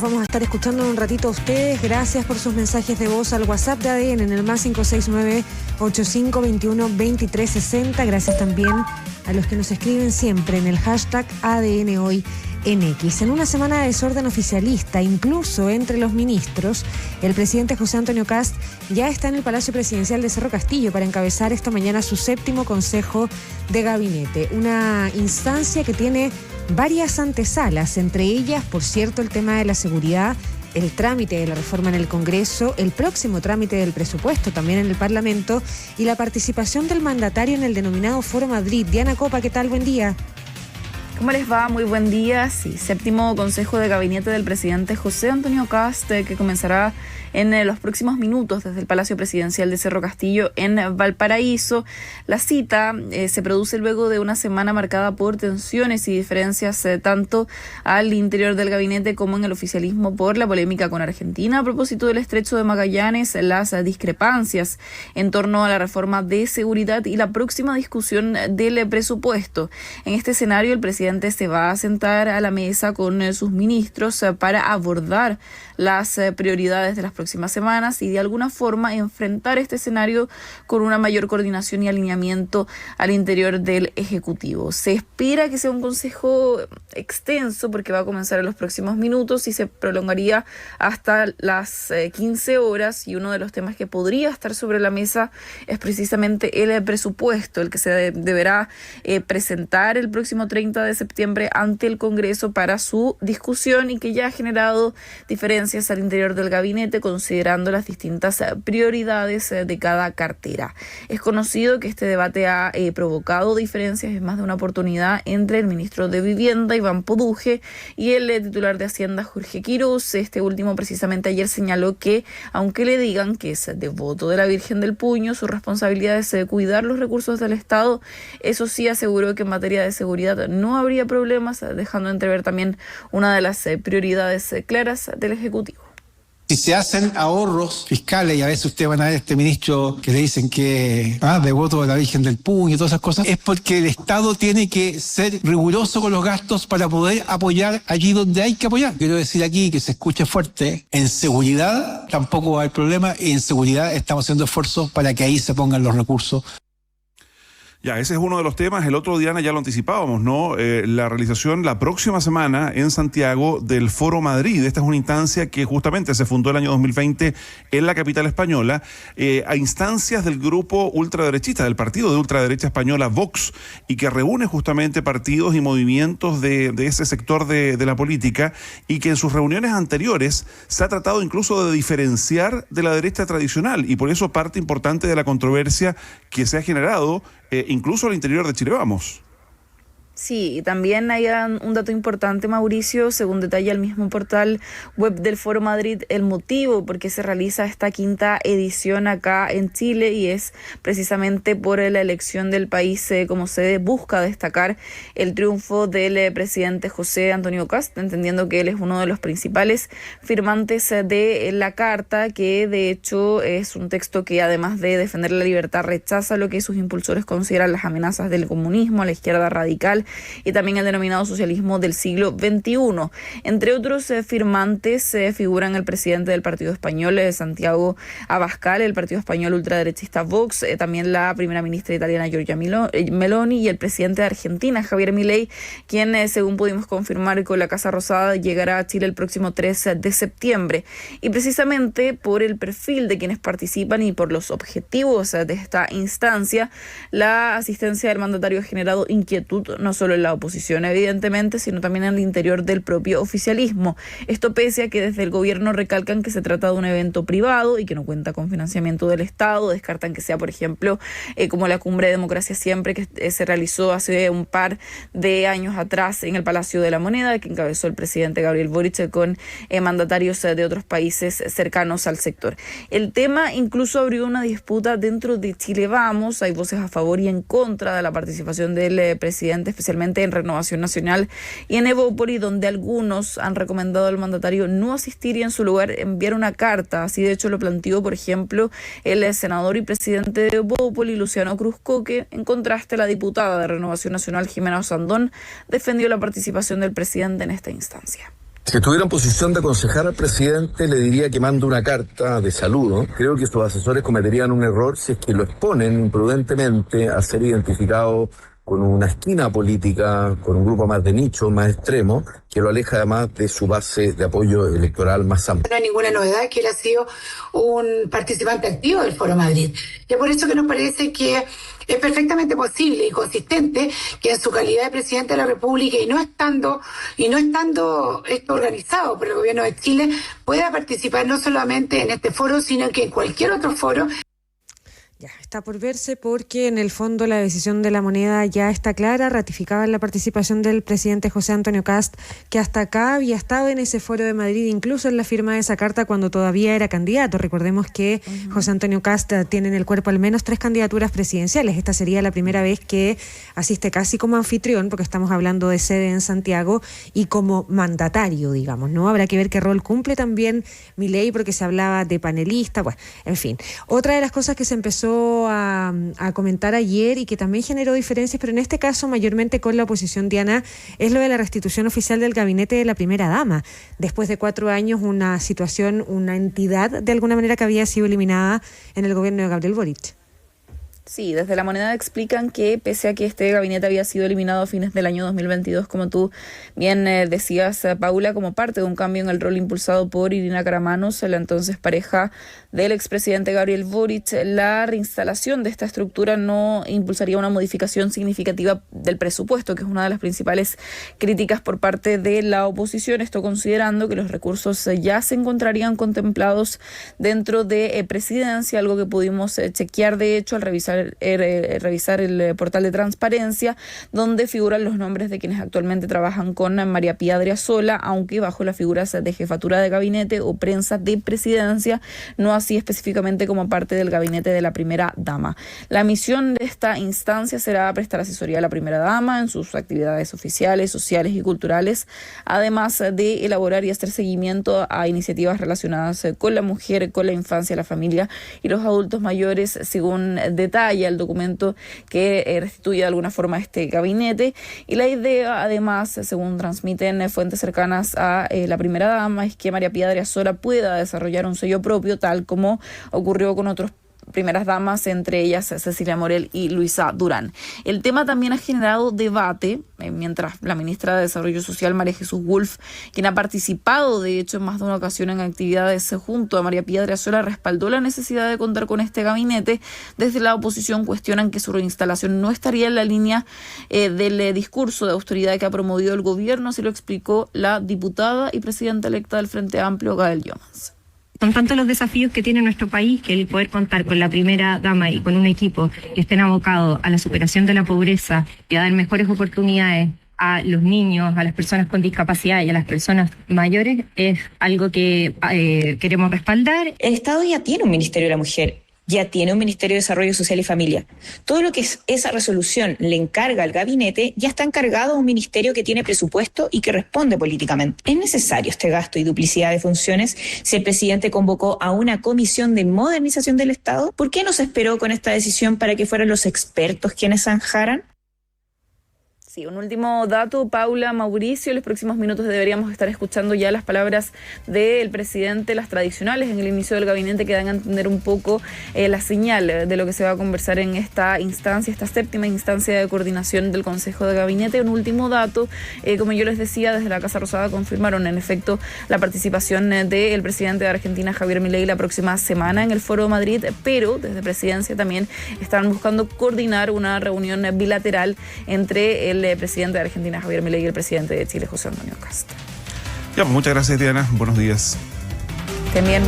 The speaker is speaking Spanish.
vamos a estar escuchando en un ratito a ustedes. Gracias por sus mensajes de voz al WhatsApp de ADN en el más 569-8521-2360. Gracias también a los que nos escriben siempre en el hashtag ADN Hoy en X. En una semana de desorden oficialista, incluso entre los ministros, el presidente José Antonio Kast ya está en el Palacio Presidencial de Cerro Castillo para encabezar esta mañana su 7º Consejo de Gabinete. Una instancia que tiene varias antesalas, entre ellas, por cierto, el tema de la seguridad, el trámite de la reforma en el Congreso, el próximo trámite del presupuesto también en el Parlamento y la participación del mandatario en el denominado Foro Madrid. Diana Copa, ¿qué tal? Buen día. ¿Cómo les va? Muy buen día. Sí, 7º Consejo de Gabinete del presidente José Antonio Kast, que comenzará en los próximos minutos desde el Palacio Presidencial de Cerro Castillo en Valparaíso. La cita se produce luego de una semana marcada por tensiones y diferencias tanto al interior del gabinete como en el oficialismo por la polémica con Argentina a propósito del Estrecho de Magallanes, las discrepancias en torno a la reforma de seguridad y la próxima discusión del presupuesto. En este escenario, el presidente se va a sentar a la mesa con sus ministros para abordar las prioridades de las próximas semanas y de alguna forma enfrentar este escenario con una mayor coordinación y alineamiento al interior del Ejecutivo. Se espera que sea un consejo extenso porque va a comenzar en los próximos minutos y se prolongaría hasta las 15 horas, y uno de los temas que podría estar sobre la mesa es precisamente el presupuesto, el que se deberá presentar el próximo 30 de septiembre ante el Congreso para su discusión y que ya ha generado diferencias al interior del gabinete considerando las distintas prioridades de cada cartera. Es conocido que este debate ha provocado diferencias en más de una oportunidad entre el ministro de Vivienda, Iván Poduje, y el titular de Hacienda, Jorge Quiroz. Este último precisamente ayer señaló que, aunque le digan que es devoto de la Virgen del Puño, su responsabilidad es cuidar los recursos del Estado. Eso sí, aseguró que en materia de seguridad no habría problemas, dejando entrever también una de las prioridades claras del Ejecutivo. Si se hacen ahorros fiscales, y a veces ustedes van a ver a este ministro que le dicen que devoto de la Virgen del Puño y todas esas cosas, es porque el Estado tiene que ser riguroso con los gastos para poder apoyar allí donde hay que apoyar. Quiero decir aquí que se escuche fuerte, en seguridad tampoco va a haber problema, y en seguridad estamos haciendo esfuerzos para que ahí se pongan los recursos. Ya, ese es uno de los temas. El otro, Diana, ya lo anticipábamos, ¿no? La realización la próxima semana en Santiago del Foro Madrid. Esta es una instancia que justamente se fundó el año 2020 en la capital española, a instancias del grupo ultraderechista, del partido de ultraderecha española Vox, y que reúne justamente partidos y movimientos de ese sector de la política, y que en sus reuniones anteriores se ha tratado incluso de diferenciar de la derecha tradicional, y por eso parte importante de la controversia que se ha generado incluso al interior de Chile Vamos. Sí, y también hay un dato importante, Mauricio, según detalla el mismo portal web del Foro Madrid, el motivo por qué se realiza esta 5ª edición acá en Chile, y es precisamente por la elección del país como sede. Busca destacar el triunfo del presidente José Antonio Kast, entendiendo que él es uno de los principales firmantes de la carta, que de hecho es un texto que, además de defender la libertad, rechaza lo que sus impulsores consideran las amenazas del comunismo, la izquierda radical y también el denominado socialismo del siglo XXI. Entre otros firmantes figuran el presidente del Partido Español, Santiago Abascal, el Partido Español ultraderechista Vox, también la primera ministra italiana Giorgia Meloni y el presidente de Argentina, Javier Milei, quien, según pudimos confirmar con la Casa Rosada, llegará a Chile el próximo 3 de septiembre. Y precisamente por el perfil de quienes participan y por los objetivos de esta instancia, la asistencia del mandatario ha generado inquietud no solo en la oposición, evidentemente, sino también en el interior del propio oficialismo. Esto pese a que desde el gobierno recalcan que se trata de un evento privado y que no cuenta con financiamiento del Estado. Descartan que sea, por ejemplo, como la Cumbre de Democracia Siempre, que se realizó hace un par de años atrás en el Palacio de la Moneda, que encabezó el presidente Gabriel Boric con mandatarios de otros países cercanos al sector. El tema incluso abrió una disputa dentro de Chile Vamos. Hay voces a favor y en contra de la participación del presidente, especialmente en Renovación Nacional y en Evópoli, donde algunos han recomendado al mandatario no asistir y en su lugar enviar una carta. Así de hecho lo planteó, por ejemplo, el senador y presidente de Evópoli, Luciano Cruzco, que en contraste la diputada de Renovación Nacional, Jimena Osandón, defendió la participación del presidente en esta instancia. Si estuviera en posición de aconsejar al presidente, le diría que mande una carta de saludo. Creo que sus asesores cometerían un error si es que lo exponen imprudentemente a ser identificado con una esquina política, con un grupo más de nicho, más extremo, que lo aleja además de su base de apoyo electoral más amplia. No hay ninguna novedad que él ha sido un participante activo del Foro Madrid. Y es por eso que nos parece que es perfectamente posible y consistente que en su calidad de presidente de la República y no estando esto organizado por el gobierno de Chile, pueda participar no solamente en este foro, sino que en cualquier otro foro. Ya, está por verse porque en el fondo la decisión de la moneda ya está clara, ratificaba la participación del presidente José Antonio Kast, que hasta acá había estado en ese foro de Madrid, incluso en la firma de esa carta cuando todavía era candidato. Recordemos que José Antonio Kast tiene en el cuerpo al menos 3 candidaturas presidenciales. Esta sería la primera vez que asiste casi como anfitrión, porque estamos hablando de sede en Santiago, y como mandatario, digamos, ¿no? Habrá que ver qué rol cumple también Milei, porque se hablaba de panelista, bueno, en fin. Otra de las cosas que se empezó a comentar ayer y que también generó diferencias, pero en este caso mayormente con la oposición, Diana, es lo de la restitución oficial del gabinete de la primera dama. Después de 4 años, una situación, una entidad de alguna manera que había sido eliminada en el gobierno de Gabriel Boric. Sí, desde la moneda explican que pese a que este gabinete había sido eliminado a fines del año 2022, como tú bien decías, Paula, como parte de un cambio en el rol impulsado por Irina Karamanos, la entonces pareja del expresidente Gabriel Boric, la reinstalación de esta estructura no impulsaría una modificación significativa del presupuesto, que es una de las principales críticas por parte de la oposición, esto considerando que los recursos ya se encontrarían contemplados dentro de presidencia, algo que pudimos chequear de hecho al revisar el portal de transparencia, donde figuran los nombres de quienes actualmente trabajan con María Pía Adriasola, aunque bajo las figuras de jefatura de gabinete o prensa de presidencia, no así específicamente como parte del gabinete de la primera dama. La misión de esta instancia será prestar asesoría a la primera dama en sus actividades oficiales, sociales y culturales, además de elaborar y hacer seguimiento a iniciativas relacionadas con la mujer, con la infancia, la familia y los adultos mayores, según detalla el documento que restituye de alguna forma este gabinete. Y la idea, además, según transmiten fuentes cercanas a la primera dama, es que María Pía Adriasola pueda desarrollar un sello propio, tal como ocurrió con otros primeras damas, entre ellas Cecilia Morel y Luisa Durán. El tema también ha generado debate, mientras la ministra de Desarrollo Social, María Jesús Wolf, quien ha participado de hecho en más de una ocasión en actividades junto a María Pía Adriasola, respaldó la necesidad de contar con este gabinete. Desde la oposición cuestionan que su reinstalación no estaría en la línea del discurso de austeridad que ha promovido el gobierno, así lo explicó la diputada y presidenta electa del Frente Amplio, Gael Llomans. Son tantos los desafíos que tiene nuestro país que el poder contar con la primera dama y con un equipo que estén abocados a la superación de la pobreza y a dar mejores oportunidades a los niños, a las personas con discapacidad y a las personas mayores es algo que queremos respaldar. El Estado ya tiene un Ministerio de la Mujer, ya tiene un Ministerio de Desarrollo Social y Familia. Todo lo que esa resolución le encarga al gabinete ya está encargado a un ministerio que tiene presupuesto y que responde políticamente. ¿Es necesario este gasto y duplicidad de funciones si el presidente convocó a una comisión de modernización del Estado? ¿Por qué no se esperó con esta decisión para que fueran los expertos quienes zanjaran? Sí, un último dato, Paula, Mauricio, en los próximos minutos deberíamos estar escuchando ya las palabras del presidente, las tradicionales en el inicio del gabinete, que dan a entender un poco la señal de lo que se va a conversar en esta instancia, esta séptima instancia de coordinación del Consejo de Gabinete. Un último dato, como yo les decía, desde la Casa Rosada confirmaron en efecto la participación del presidente de Argentina, Javier Milei, la próxima semana en el Foro de Madrid, pero desde Presidencia también están buscando coordinar una reunión bilateral entre el presidente de Argentina, Javier Milei, y el presidente de Chile, José Antonio Kast. Ya, muchas gracias, Diana. Buenos días. También